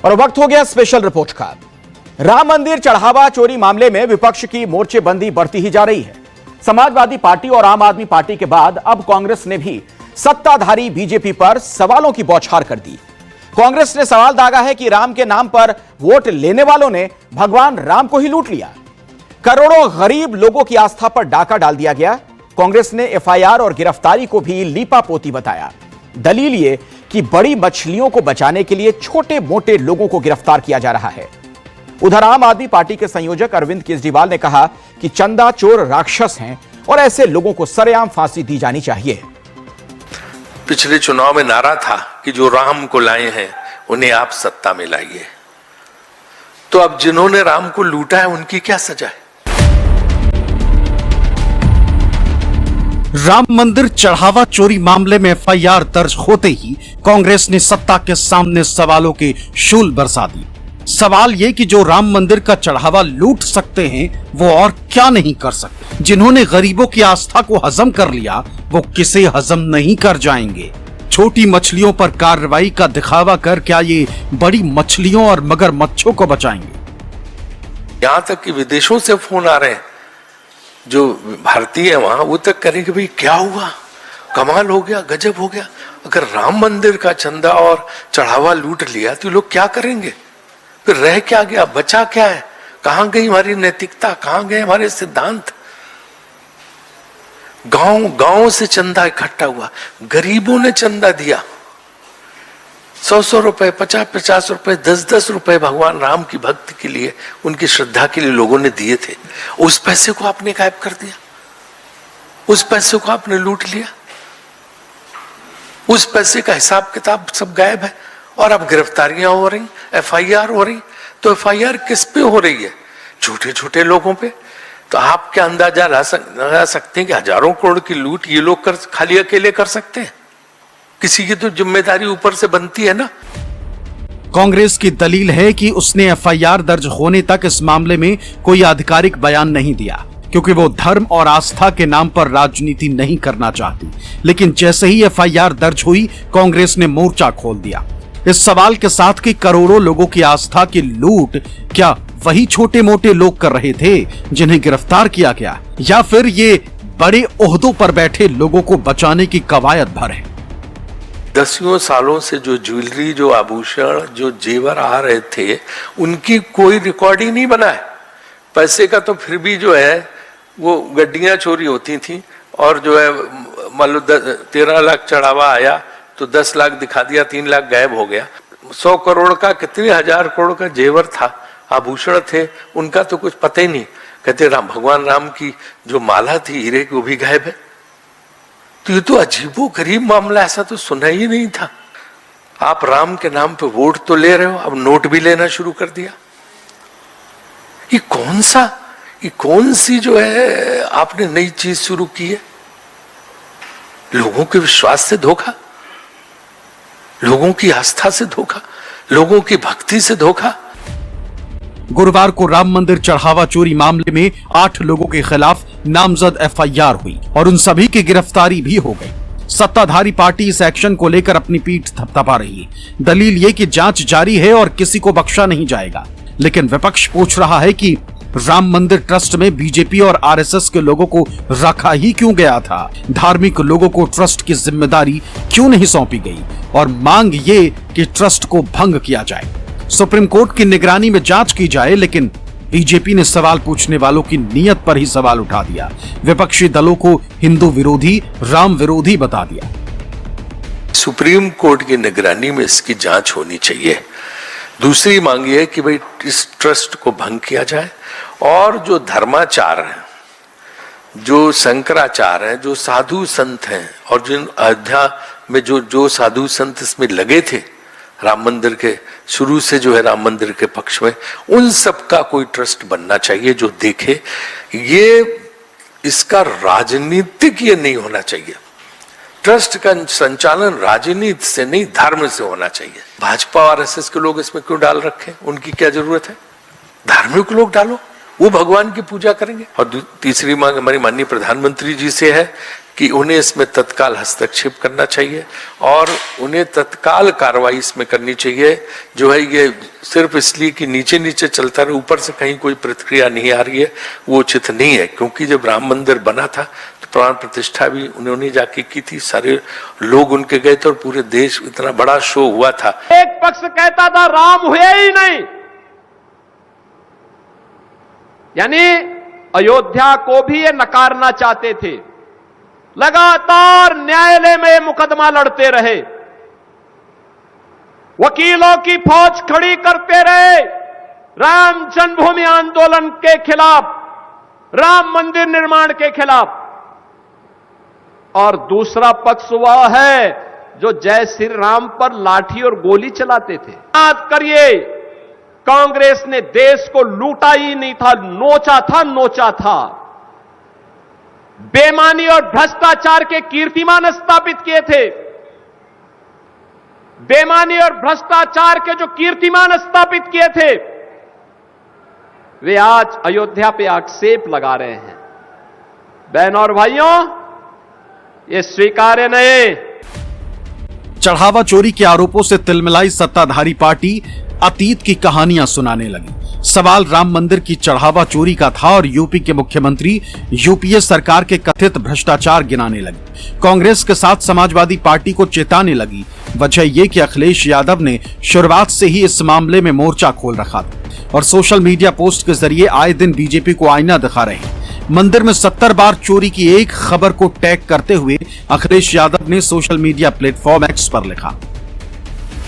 और वक्त हो गया स्पेशल रिपोर्ट का। राम मंदिर चढ़ावा चोरी मामले में विपक्ष की मोर्चेबंदी बढ़ती ही जा रही है। समाजवादी पार्टी और आम आदमी पार्टी के बाद अब कांग्रेस ने भी सत्ताधारी बीजेपी पर सवालों की बौछार कर दी। कांग्रेस ने सवाल दागा है कि राम के नाम पर वोट लेने वालों ने भगवान राम को ही लूट लिया। करोड़ों गरीब लोगों की आस्था पर डाका डाल दिया गया। कांग्रेस ने एफआईआर और गिरफ्तारी को भी लीपापोती बताया। दलील ये कि बड़ी मछलियों को बचाने के लिए छोटे मोटे लोगों को गिरफ्तार किया जा रहा है। उधर आम आदमी पार्टी के संयोजक अरविंद केजरीवाल ने कहा कि चंदा चोर राक्षस हैं और ऐसे लोगों को सरेआम फांसी दी जानी चाहिए। पिछले चुनाव में नारा था कि जो राम को लाए हैं उन्हें आप सत्ता में लाइए, तो अब जिन्होंने राम को लूटा है उनकी क्या सजा है? राम मंदिर चढ़ावा चोरी मामले में एफआईआर दर्ज होते ही कांग्रेस ने सत्ता के सामने सवालों के शूल बरसा दी। सवाल ये कि जो राम मंदिर का चढ़ावा लूट सकते हैं वो और क्या नहीं कर सकते। जिन्होंने गरीबों की आस्था को हजम कर लिया वो किसे हजम नहीं कर जाएंगे। छोटी मछलियों पर कार्रवाई का दिखावा कर क्या ये बड़ी मछलियों और मगरमच्छों को बचाएंगे? यहां तक कि विदेशों से फोन आ रहे हैं, जो भारतीय है वहां, वो तक करेंगे भाई क्या हुआ, कमाल हो गया, गजब हो गया। अगर राम मंदिर का चंदा और चढ़ावा लूट लिया तो लोग क्या करेंगे? फिर रह क्या गया, बचा क्या है? कहां गई हमारी नैतिकता, कहां गए हमारे सिद्धांत? गांव गांव से चंदा इकट्ठा हुआ, गरीबों ने चंदा दिया, 100 रुपए, 50 रुपए, 10 रुपए भगवान राम की भक्ति के लिए, उनकी श्रद्धा के लिए लोगों ने दिए थे। उस पैसे को आपने गायब कर दिया, उस पैसे को आपने लूट लिया, उस पैसे का हिसाब किताब सब गायब है। और अब गिरफ्तारियां हो रही, एफआईआर हो रही, तो एफआईआर किस पे हो रही है? छोटे छोटे लोगों पे। तो आप क्या अंदाजा लगा सकते हैं कि हजारों करोड़ की लूट ये लोग खाली अकेले कर सकते हैं? किसी की तो जिम्मेदारी ऊपर से बनती है ना। कांग्रेस की दलील है कि उसने एफआईआर दर्ज होने तक इस मामले में कोई आधिकारिक बयान नहीं दिया, क्योंकि वो धर्म और आस्था के नाम पर राजनीति नहीं करना चाहती। लेकिन जैसे ही एफआईआर दर्ज हुई, कांग्रेस ने मोर्चा खोल दिया इस सवाल के साथ कि करोड़ों लोगों की आस्था की लूट क्या वही छोटे मोटे लोग कर रहे थे जिन्हें गिरफ्तार किया गया, या फिर ये बड़े ओहदों पर बैठे लोगों को बचाने की कवायद भर है? दसियों सालों से जो ज्वेलरी, जो आभूषण, जो जेवर आ रहे थे, उनकी कोई रिकॉर्ड ही नहीं बना है। पैसे का तो फिर भी जो है वो गड्डियां चोरी होती थी, और जो है मान लो 13 लाख चढ़ावा आया तो 10 लाख दिखा दिया, 3 लाख गायब हो गया। 100 करोड़ का, कितने हजार करोड़ का जेवर था, आभूषण थे, उनका तो कुछ पता ही नहीं। कहते भगवान राम की जो माला थी हीरे की, वो भी गायब है। तो ये तो अजीबो गरीब मामला, ऐसा तो सुना ही नहीं था। आप राम के नाम पे वोट तो ले रहे हो, अब नोट भी लेना शुरू कर दिया। ये कौन सी जो है आपने नई चीज शुरू की है? लोगों के विश्वास से धोखा, लोगों की आस्था से धोखा, लोगों की भक्ति से धोखा। गुरुवार को राम मंदिर चढ़ावा चोरी मामले में 8 लोगों के खिलाफ नामजद एफआईआर हुई और उन सभी की गिरफ्तारी भी हो गई। सत्ताधारी पार्टी इस एक्शन को लेकर अपनी पीठ थपथपा रही है। दलील ये कि जांच जारी है और किसी को बख्शा नहीं जाएगा। लेकिन विपक्ष पूछ रहा है कि राम मंदिर ट्रस्ट में बीजेपी और आरएसएस के लोगों को रखा ही क्यों गया था? धार्मिक लोगों को ट्रस्ट की जिम्मेदारी क्यों नहीं सौंपी गई? और मांग ये कि ट्रस्ट को भंग किया जाए, सुप्रीम कोर्ट की निगरानी में जांच की जाए। लेकिन बीजेपी ने सवाल पूछने वालों की नीयत पर ही सवाल उठा दिया। विपक्षी दलों को हिंदू विरोधी, राम विरोधी बता दिया। सुप्रीम कोर्ट की निगरानी में इसकी जांच होनी चाहिए। दूसरी मांग ये है कि भाई इस ट्रस्ट को भंग किया जाए, और जो धर्माचार हैं, जो शंकराचार हैं, जो साधु संत हैं, और जिन अयोध्या में जो साधु संत इसमें लगे थे राम मंदिर के, शुरू से जो है राम मंदिर के पक्ष में, उन सब का कोई ट्रस्ट बनना चाहिए जो देखे। ये इसका राजनीतिक ये नहीं होना चाहिए। ट्रस्ट का संचालन राजनीति से नहीं, धर्म से होना चाहिए। भाजपा और आरएसएस के लोग इसमें क्यों डाल रखे? उनकी क्या जरूरत है? धार्मिक लोग डालो, वो भगवान की पूजा करेंगे। और तीसरी मांग हमारी माननीय प्रधानमंत्री जी से है कि उन्हें इसमें तत्काल हस्तक्षेप करना चाहिए और उन्हें तत्काल कार्रवाई इसमें करनी चाहिए। जो है ये सिर्फ इसलिए कि नीचे नीचे चलता रहे, ऊपर से कहीं कोई प्रतिक्रिया नहीं आ रही है, वो उचित नहीं है। क्योंकि जब राम मंदिर बना था तो प्राण प्रतिष्ठा भी उन्होंने जाके की थी, सारे लोग उनके गए थे और पूरे देश इतना बड़ा शो हुआ था। एक पक्ष कहता था राम हुए ही नहीं, यानी अयोध्या को भी ये नकारना चाहते थे। लगातार न्यायालय में मुकदमा लड़ते रहे, वकीलों की फौज खड़ी करते रहे राम जन्मभूमि आंदोलन के खिलाफ, राम मंदिर निर्माण के खिलाफ। और दूसरा पक्ष वह है जो जय श्री राम पर लाठी और गोली चलाते थे। याद करिए, कांग्रेस ने देश को लूटा ही नहीं था, नोचा था। बेईमानी और भ्रष्टाचार के कीर्तिमान स्थापित किए थे। बेईमानी और भ्रष्टाचार के जो कीर्तिमान स्थापित किए थे, वे आज अयोध्या पे आक्षेप लगा रहे हैं। बहनों और भाइयों, ये स्वीकार्य नहीं। चढ़ावा चोरी के आरोपों से तिलमिलाई सत्ताधारी पार्टी अतीत की कहानियां सुनाने लगी। सवाल राम मंदिर की चढ़ावा चोरी का था और यूपी के मुख्यमंत्री यूपीए सरकार के कथित भ्रष्टाचार गिनाने लगी। कांग्रेस के साथ समाजवादी पार्टी को चेताने लगी। वजह यह कि अखिलेश यादव ने शुरुआत से ही इस मामले में मोर्चा खोल रखा था और सोशल मीडिया पोस्ट के जरिए आए दिन बीजेपी को आईना दिखा रहे हैं। मंदिर में 70 बार चोरी की एक खबर को टैग करते हुए अखिलेश यादव ने सोशल मीडिया प्लेटफॉर्म एक्स पर लिखा,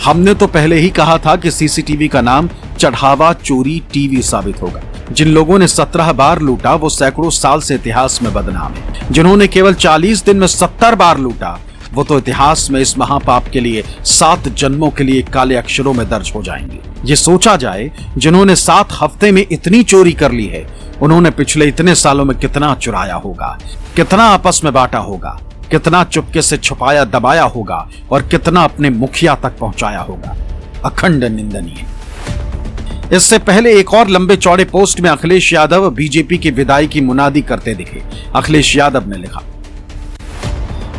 हमने तो पहले ही कहा था कि सीसीटीवी का नाम चढ़ावा चोरी टीवी साबित होगा। जिन लोगों ने 17 बार लूटा वो सैकड़ों साल से इतिहास में बदनाम है। जिन्होंने केवल 40 दिन में 70 बार लूटा वो तो इतिहास में इस महापाप के लिए 7 जन्मों के लिए काले अक्षरों में दर्ज हो जाएंगे। ये सोचा जाए, जिन्होंने 7 हफ्ते में इतनी चोरी कर ली है, उन्होंने पिछले इतने सालों में कितना चुराया होगा, कितना आपस में बांटा होगा, कितना चुपके से छुपाया दबाया होगा और कितना अपने मुखिया तक पहुंचाया होगा। अखंड निंदनीय। इससे पहले एक और लंबे चौड़े पोस्ट में अखिलेश यादव बीजेपी की विदाई की मुनादी करते दिखे। अखिलेश यादव ने लिखा,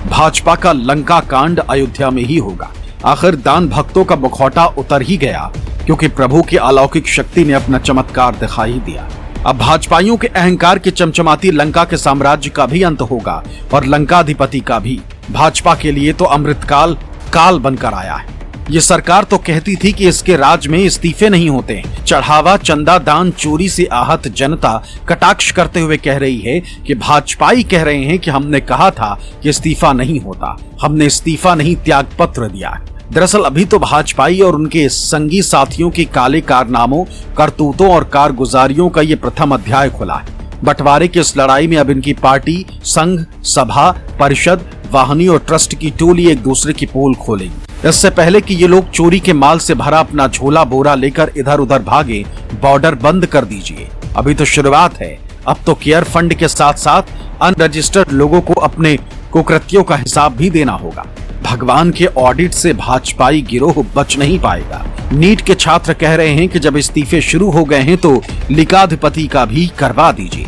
भाजपा का लंका कांड अयोध्या में ही होगा। आखिर दान भक्तों का मुखौटा उतर ही गया क्योंकि प्रभु की अलौकिक शक्ति ने अपना चमत्कार दिखा ही दिया। अब भाजपाइयों के अहंकार की चमचमाती लंका के साम्राज्य का भी अंत होगा और लंकाधिपति का भी। भाजपा के लिए तो अमृतकाल काल बनकर आया है। ये सरकार तो कहती थी कि इसके राज में इस्तीफे नहीं होते। चढ़ावा चंदा दान चोरी से आहत जनता कटाक्ष करते हुए कह रही है कि भाजपाई कह रहे हैं कि हमने कहा था कि इस्तीफा नहीं होता, हमने इस्तीफा नहीं त्याग पत्र दिया। दरअसल अभी तो भाजपाई और उनके संगी साथियों के काले कारनामों, करतूतों और कारगुजारियों का ये प्रथम अध्याय खुला है। बंटवारे की इस लड़ाई में अब इनकी पार्टी, संघ, सभा, परिषद, वाहिनी और ट्रस्ट की टोली एक दूसरे की पोल खोलेगी। इससे पहले कि ये लोग चोरी के माल से भरा अपना झोला बोरा लेकर इधर उधर भागे, बॉर्डर बंद कर दीजिए। अभी तो शुरुआत है। अब तो केयर फंड के साथ साथ अनरजिस्टर्ड लोगों को अपने कुकृत्यों का हिसाब भी देना होगा। भगवान के ऑडिट से भाजपाई गिरोह बच नहीं पाएगा। नीट के छात्र कह रहे हैं कि जब इस्तीफे शुरू हो गए हैं तो लिकाधिपति का भी करवा दीजिए।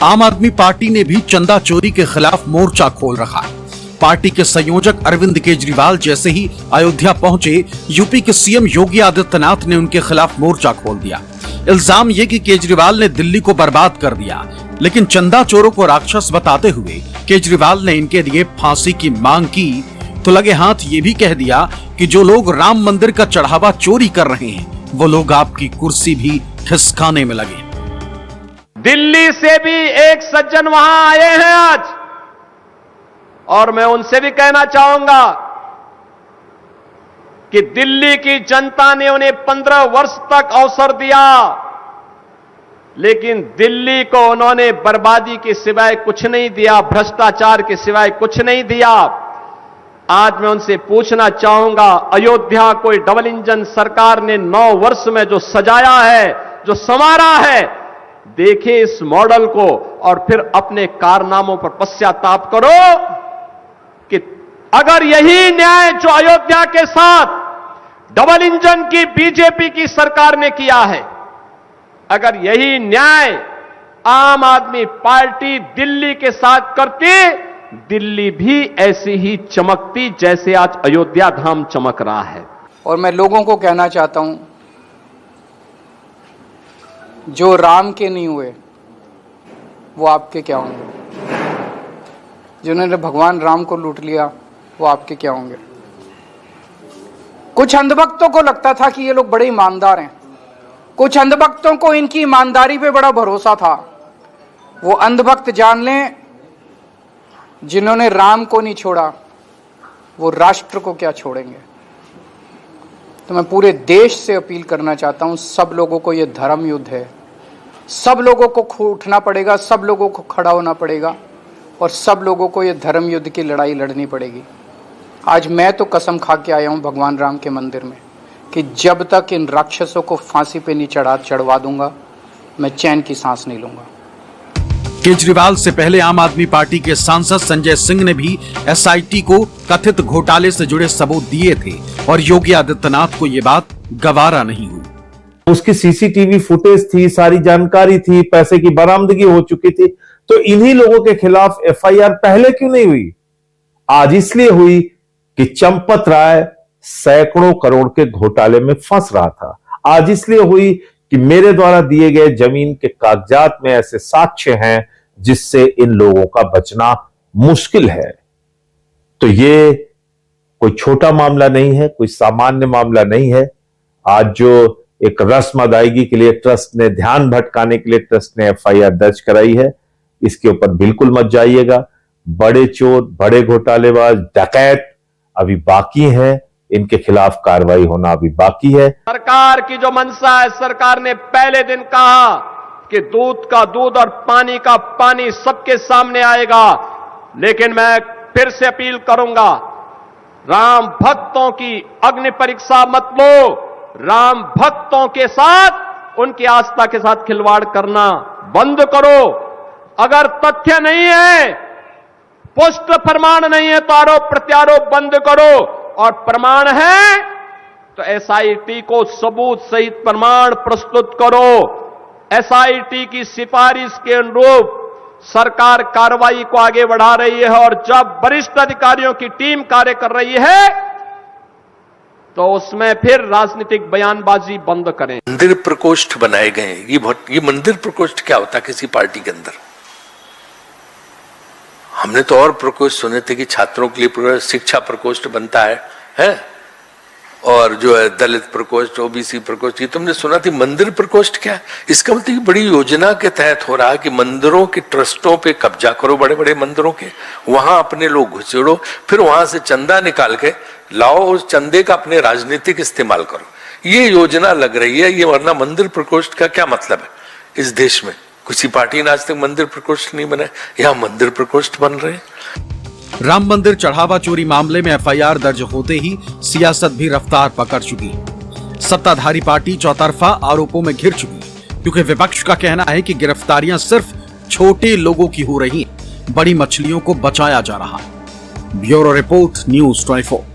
आम आदमी पार्टी ने भी चंदा चोरी के खिलाफ मोर्चा खोल रखा है। पार्टी के संयोजक अरविंद केजरीवाल जैसे ही अयोध्या पहुंचे, यूपी के सीएम योगी आदित्यनाथ ने उनके खिलाफ मोर्चा खोल दिया। इल्जाम ये कि केजरीवाल ने दिल्ली को बर्बाद कर दिया, लेकिन चंदा चोरों को राक्षस बताते हुए केजरीवाल ने इनके लिए फांसी की मांग की तो लगे हाथ ये भी कह दिया कि जो लोग राम मंदिर का चढ़ावा चोरी कर रहे हैं वो लोग आपकी कुर्सी भी खिसकाने में लगे। दिल्ली से भी एक सज्जन वहां आए हैं आज, और मैं उनसे भी कहना चाहूंगा कि दिल्ली की जनता ने उन्हें 15 वर्ष तक अवसर दिया, लेकिन दिल्ली को उन्होंने बर्बादी के सिवाय कुछ नहीं दिया, भ्रष्टाचार के सिवाय कुछ नहीं दिया। आज मैं उनसे पूछना चाहूंगा, अयोध्या कोई डबल इंजन सरकार ने 9 वर्ष में जो सजाया है, जो संवारा है, देखिए इस मॉडल को और फिर अपने कारनामों पर पश्चाताप करो कि अगर यही न्याय जो अयोध्या के साथ डबल इंजन की बीजेपी की सरकार ने किया है, अगर यही न्याय आम आदमी पार्टी दिल्ली के साथ करती, दिल्ली भी ऐसी ही चमकती जैसे आज अयोध्या धाम चमक रहा है। और मैं लोगों को कहना चाहता हूं, जो राम के नहीं हुए वो आपके क्या होंगे? जिन्होंने भगवान राम को लूट लिया वो आपके क्या होंगे? कुछ अंधभक्तों को लगता था कि ये लोग बड़े ईमानदार हैं, कुछ अंधभक्तों को इनकी ईमानदारी पे बड़ा भरोसा था। वो अंधभक्त जान लें, जिन्होंने राम को नहीं छोड़ा वो राष्ट्र को क्या छोड़ेंगे। तो मैं पूरे देश से अपील करना चाहता हूं, सब लोगों को ये धर्म युद्ध है, सब लोगों को उठना पड़ेगा, सब लोगों को खड़ा होना पड़ेगा और सब लोगों को ये धर्म युद्ध की लड़ाई लड़नी पड़ेगी। आज मैं तो कसम खा के आया हूं भगवान राम के मंदिर में कि जब तक इन राक्षसों को फांसी पे नहीं चढ़वा दूंगा, मैं चैन की सांस नहीं लूंगा। केजरीवाल से पहले आम आदमी पार्टी के सांसद संजय सिंह ने भी एसआईटी को कथित घोटाले से जुड़े सबूत दिए थे और योगी आदित्यनाथ को ये बात गवारा नहीं हुई। उसकी सीसीटीवी फुटेज थी, सारी जानकारी थी, पैसे की बरामदगी हो चुकी थी, तो इन्हीं लोगों के खिलाफ एफआईआर पहले क्यों नहीं हुई? आज इसलिए हुई कि चंपत राय सैकड़ों करोड़ के घोटाले में फंस रहा था। आज इसलिए हुई कि मेरे द्वारा दिए गए जमीन के कागजात में ऐसे साक्ष्य हैं जिससे इन लोगों का बचना मुश्किल है। तो ये कोई छोटा मामला नहीं है, कोई सामान्य मामला नहीं है। आज जो एक रस्म अदायगी के लिए ट्रस्ट ने, ध्यान भटकाने के लिए ट्रस्ट ने एफआईआर दर्ज कराई है, इसके ऊपर बिल्कुल मत जाइएगा। बड़े चोर, बड़े घोटालेबाज, डकैत अभी बाकी हैं, इनके खिलाफ कार्रवाई होना अभी बाकी है। सरकार की जो मंशा है, सरकार ने पहले दिन कहा कि दूध का दूध और पानी का पानी सबके सामने आएगा, लेकिन मैं फिर से अपील करूंगा, राम भक्तों की अग्नि परीक्षा मत लो। राम भक्तों के साथ, उनकी आस्था के साथ खिलवाड़ करना बंद करो। अगर तथ्य नहीं है, पुष्ट प्रमाण नहीं है, तो आरोप प्रत्यारोप बंद करो, और प्रमाण है तो एसआईटी को सबूत सहित प्रमाण प्रस्तुत करो। एसआईटी की सिफारिश के अनुरूप सरकार कार्रवाई को आगे बढ़ा रही है, और जब वरिष्ठ अधिकारियों की टीम कार्य कर रही है तो उसमें फिर राजनीतिक बयानबाजी बंद करें। मंदिर प्रकोष्ठ बनाए गए, ये मंदिर प्रकोष्ठ क्या होता है किसी पार्टी के अंदर? हमने तो और प्रकोष्ठ सुने थे कि छात्रों के लिए शिक्षा प्रकोष्ठ बनता है, और जो है दलित प्रकोष्ठ, ओबीसी प्रकोष्ठ, ये तुमने सुना थी। मंदिर प्रकोष्ठ क्या है? इसका मतलब बड़ी योजना के तहत हो रहा है कि मंदिरों के ट्रस्टों पे कब्जा करो, बड़े बड़े मंदिरों के, वहां अपने लोग घुसेड़ो, फिर वहां से चंदा निकाल के लाओ, उस चंदे का अपने राजनीतिक इस्तेमाल करो। ये योजना लग रही है ये, वरना मंदिर प्रकोष्ठ का क्या मतलब है? इस देश में किसी पार्टी ने आज तक मंदिर प्रकोष्ठ नहीं बनाए, यहां मंदिर प्रकोष्ठ बन रहे हैं। राम मंदिर चढ़ावा चोरी मामले में एफआईआर दर्ज होते ही सियासत भी रफ्तार पकड़ चुकी है। सत्ताधारी पार्टी चौतरफा आरोपों में घिर चुकी है, क्योंकि विपक्ष का कहना है कि गिरफ्तारियां सिर्फ छोटे लोगों की हो रही हैं, बड़ी मछलियों को बचाया जा रहा है। Bureau report, news 24।